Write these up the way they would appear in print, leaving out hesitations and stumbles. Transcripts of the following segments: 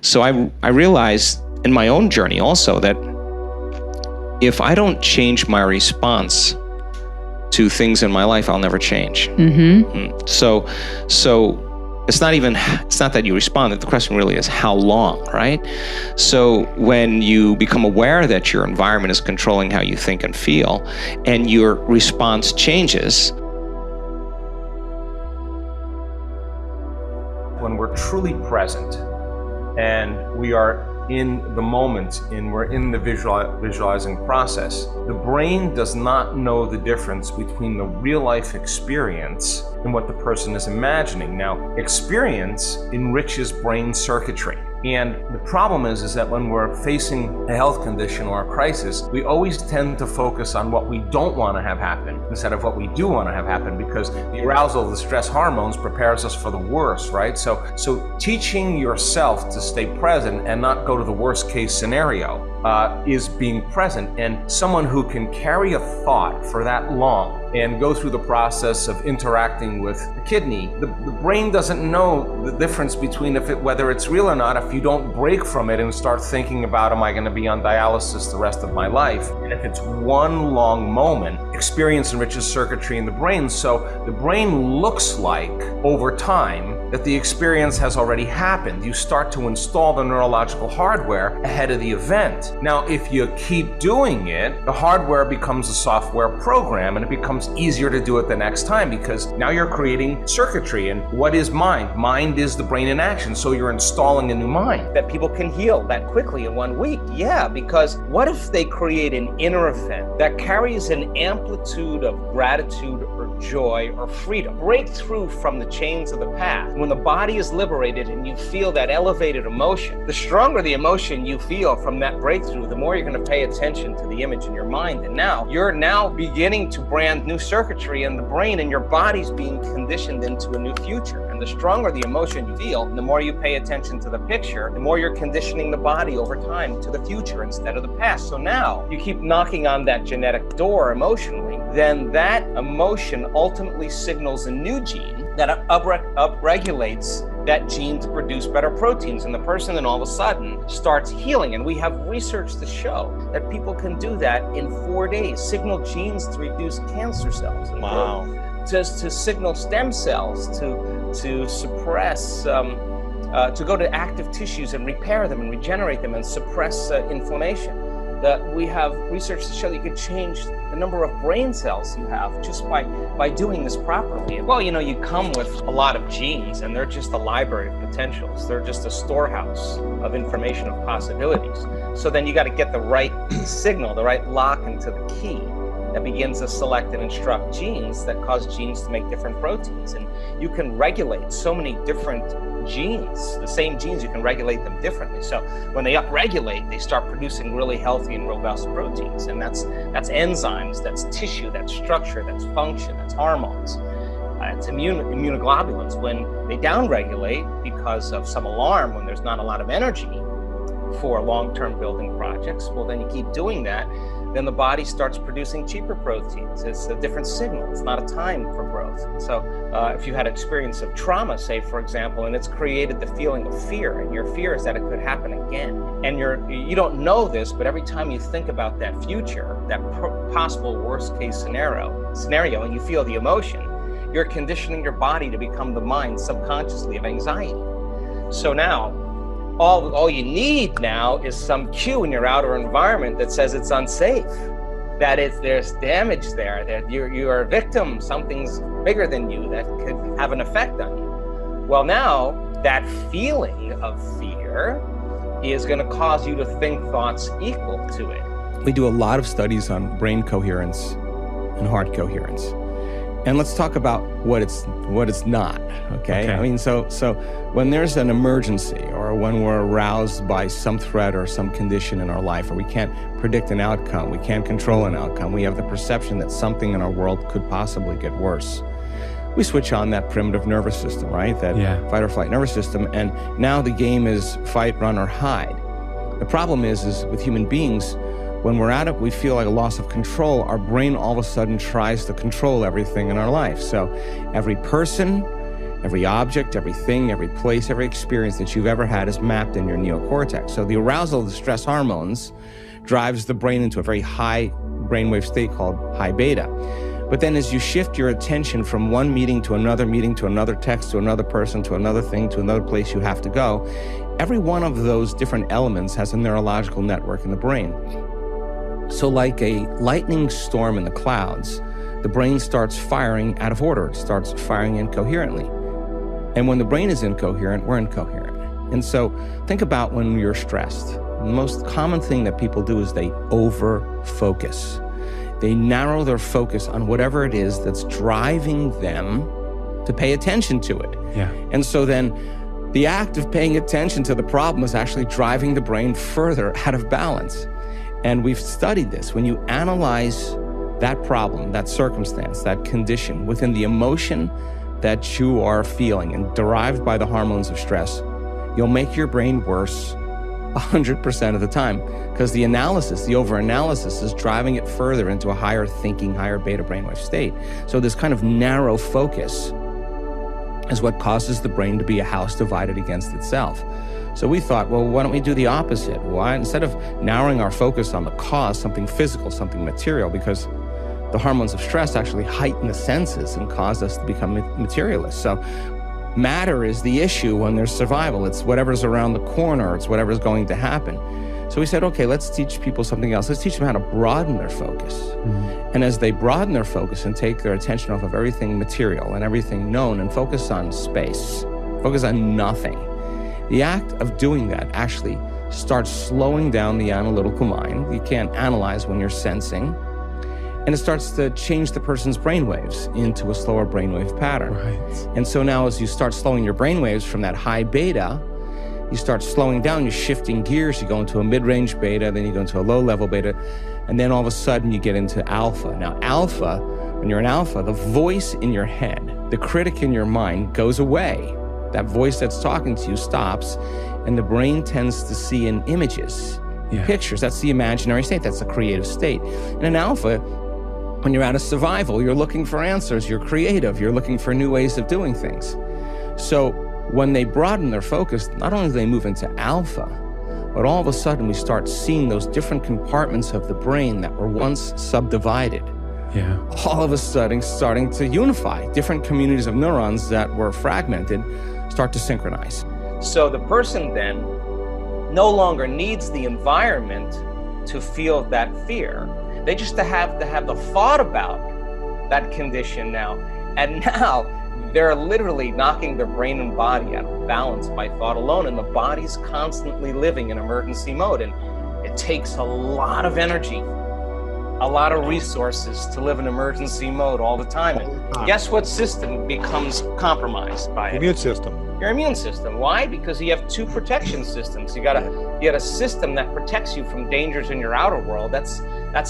So I realized in my own journey also that if I don't change my response to things in my life, I'll never change. So it's not that you respond. The question really is how long, right? So when you become aware that your environment is controlling how you think and feel, and your response changes. When we're truly present and we are in the moment and we're in the visualizing process, the brain does not know the difference between the real life experience and what the person is imagining. Now, experience enriches brain circuitry. And the problem is that when we're facing a health condition or a crisis, we always tend to focus on what we don't want to have happen instead of what we do want to have happen, because the arousal of the stress hormones prepares us for the worst, right? So teaching yourself to stay present and not go to the worst case scenario is being present. And someone who can carry a thought for that long and go through the process of interacting with the kidney, the brain doesn't know the difference between whether it's real or not if you don't break from it and start thinking about, am I going to be on dialysis the rest of my life? And if it's one long moment, experience enriches circuitry in the brain. So the brain looks like, over time, that the experience has already happened. You start to install the neurological hardware ahead of the event. Now, if you keep doing it, the hardware becomes a software program, and it becomes easier to do it the next time, because now you're creating circuitry. And what is mind? Mind is the brain in action, so you're installing a new mind. That people can heal that quickly in 1 week. Yeah, because what if they create an inner event that carries an amplitude of gratitude or joy or freedom? Break through from the chains of the past. When the body is liberated and you feel that elevated emotion, the stronger the emotion you feel from that breakthrough, the more you're going to pay attention to the image in your mind. And now you're beginning to brand new circuitry in the brain, and your body's being conditioned into a new future. And the stronger the emotion you feel, the more you pay attention to the picture, the more you're conditioning the body over time to the future instead of the past. So now you keep knocking on that genetic door emotionally, then that emotion ultimately signals a new gene that upregulates that gene to produce better proteins, and the person then all of a sudden starts healing. And we have research to show that people can do that in 4 days. Signal genes to reduce cancer cells. Wow. To signal stem cells to suppress, to go to active tissues and repair them and regenerate them and suppress inflammation. That we have research to show that you could change the number of brain cells you have just by doing this properly. Well, you come with a lot of genes, and they're just a library of potentials. They're just a storehouse of information, of possibilities. So then you got to get the right signal, the right lock into the key that begins to select and instruct genes that cause genes to make different proteins. And you can regulate so many different genes. The same genes, you can regulate them differently. So when they upregulate, they start producing really healthy and robust proteins. And that's enzymes, that's tissue, that's structure, that's function, that's hormones. It's immunoglobulins. When they downregulate because of some alarm, when there's not a lot of energy for long-term building projects, well, then you keep doing that, then the body starts producing cheaper proteins. It's a different signal. It's not a time for growth. So if you had experience of trauma, say, for example, and it's created the feeling of fear, and your fear is that it could happen again, and you don't know this, but every time you think about that future, that possible worst case scenario, and you feel the emotion, you're conditioning your body to become the mind subconsciously of anxiety. So now, all you need now is some cue in your outer environment that says it's unsafe, that there's damage there, that you're a victim, something's bigger than you that could have an effect on you. Well, now that feeling of fear is going to cause you to think thoughts equal to it. We do a lot of studies on brain coherence and heart coherence. And let's talk about what it's not, okay? I mean, so when there's an emergency, or when we're aroused by some threat or some condition in our life, or we can't predict an outcome, we can't control an outcome, we have the perception that something in our world could possibly get worse, we switch on that primitive nervous system, right? That fight or flight nervous system, and now the game is fight, run, or hide. The problem is with human beings, when we're at it, we feel like a loss of control. Our brain all of a sudden tries to control everything in our life. So every person, Every object, everything, every place, every experience that you've ever had is mapped in your neocortex. So the arousal of the stress hormones drives the brain into a very high brainwave state called high beta. But then as you shift your attention from one meeting, to another text, to another person, to another thing, to another place you have to go, every one of those different elements has a neurological network in the brain. So like a lightning storm in the clouds, the brain starts firing out of order. It starts firing incoherently. And when the brain is incoherent, we're incoherent. And so think about when you're stressed. The most common thing that people do is they over-focus. They narrow their focus on whatever it is that's driving them to pay attention to it. Yeah. And so then the act of paying attention to the problem is actually driving the brain further out of balance. And we've studied this. When you analyze that problem, that circumstance, that condition within the emotion that you are feeling and derived by the hormones of stress, you'll make your brain worse 100% of the time, because the analysis, the over-analysis, is driving it further into a higher thinking, higher beta brainwave state. So this kind of narrow focus is what causes the brain to be a house divided against itself. So we thought, well, why don't we do the opposite? Why, instead of narrowing our focus on the cause, something physical, something material, because the hormones of stress actually heighten the senses and cause us to become materialists. So matter is the issue when there's survival. It's whatever's around the corner. It's whatever's going to happen. So we said, okay, let's teach people something else. Let's teach them how to broaden their focus. Mm-hmm. And as they broaden their focus and take their attention off of everything material and everything known and focus on space, focus on nothing, the act of doing that actually starts slowing down the analytical mind. You can't analyze when you're sensing. And it starts to change the person's brainwaves into a slower brainwave pattern. Right. And so now as you start slowing your brainwaves from that high beta, you start slowing down, you're shifting gears, you go into a mid-range beta, then you go into a low-level beta, and then all of a sudden you get into alpha. Now alpha, when you're in alpha, the voice in your head, the critic in your mind goes away. That voice that's talking to you stops, and the brain tends to see in images, pictures. That's the imaginary state, that's the creative state. And in alpha, when you're out of survival, you're looking for answers, you're creative, you're looking for new ways of doing things. So when they broaden their focus, not only do they move into alpha, but all of a sudden we start seeing those different compartments of the brain that were once subdivided. Yeah. All of a sudden starting to unify. Different communities of neurons that were fragmented start to synchronize. So the person then no longer needs the environment to feel that fear. They just have the thought about that condition now. And now they're literally knocking their brain and body out of balance by thought alone. And the body's constantly living in emergency mode. And it takes a lot of energy, a lot of resources to live in emergency mode all the time. And guess what system becomes compromised by it? Immune system. Your immune system. Why? Because you have two protection systems. You got a system that protects you from dangers in your outer world. That's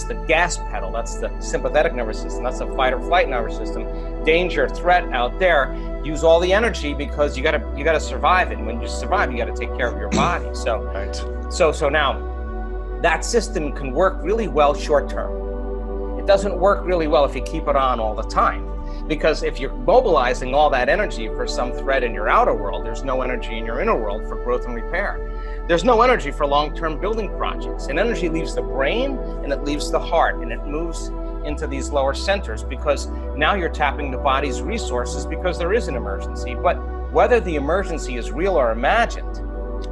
the gas pedal. That's the sympathetic nervous system. That's the fight or flight nervous system. Danger, threat out there. Use all the energy because you gotta survive it. And when you survive, you gotta take care of your body. So now that system can work really well short term. It doesn't work really well if you keep it on all the time. Because if you're mobilizing all that energy for some threat in your outer world, there's no energy in your inner world for growth and repair. There's no energy for long-term building projects. And energy leaves the brain and it leaves the heart and it moves into these lower centers because now you're tapping the body's resources because there is an emergency. But whether the emergency is real or imagined,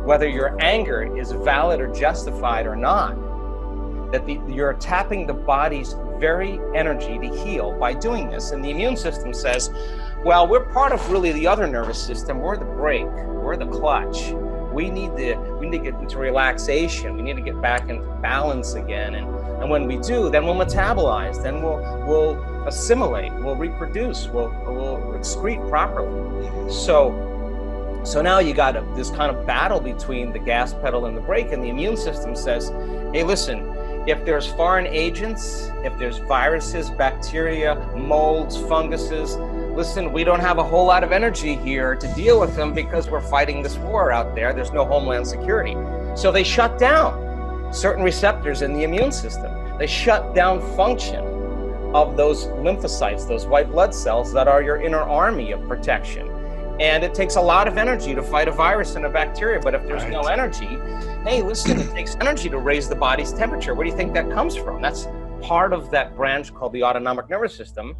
whether your anger is valid or justified or not, you're tapping the body's very energy to heal by doing this. And the immune system says, well, we're part of really the other nervous system. We're the brake, we're the clutch. We need to get into relaxation. We need to get back into balance again. And when we do, then we'll metabolize, then we'll assimilate, we'll reproduce, we'll excrete properly. So now you got this kind of battle between the gas pedal and the brake, and the immune system says, hey, listen, if there's foreign agents, if there's viruses, bacteria, molds, funguses, listen, we don't have a whole lot of energy here to deal with them because we're fighting this war out there. There's no homeland security. So they shut down certain receptors in the immune system. They shut down function of those lymphocytes, those white blood cells that are your inner army of protection. And it takes a lot of energy to fight a virus and a bacteria, but if there's no energy, hey, listen, it takes energy to raise the body's temperature. Where do you think that comes from? That's part of that branch called the autonomic nervous system.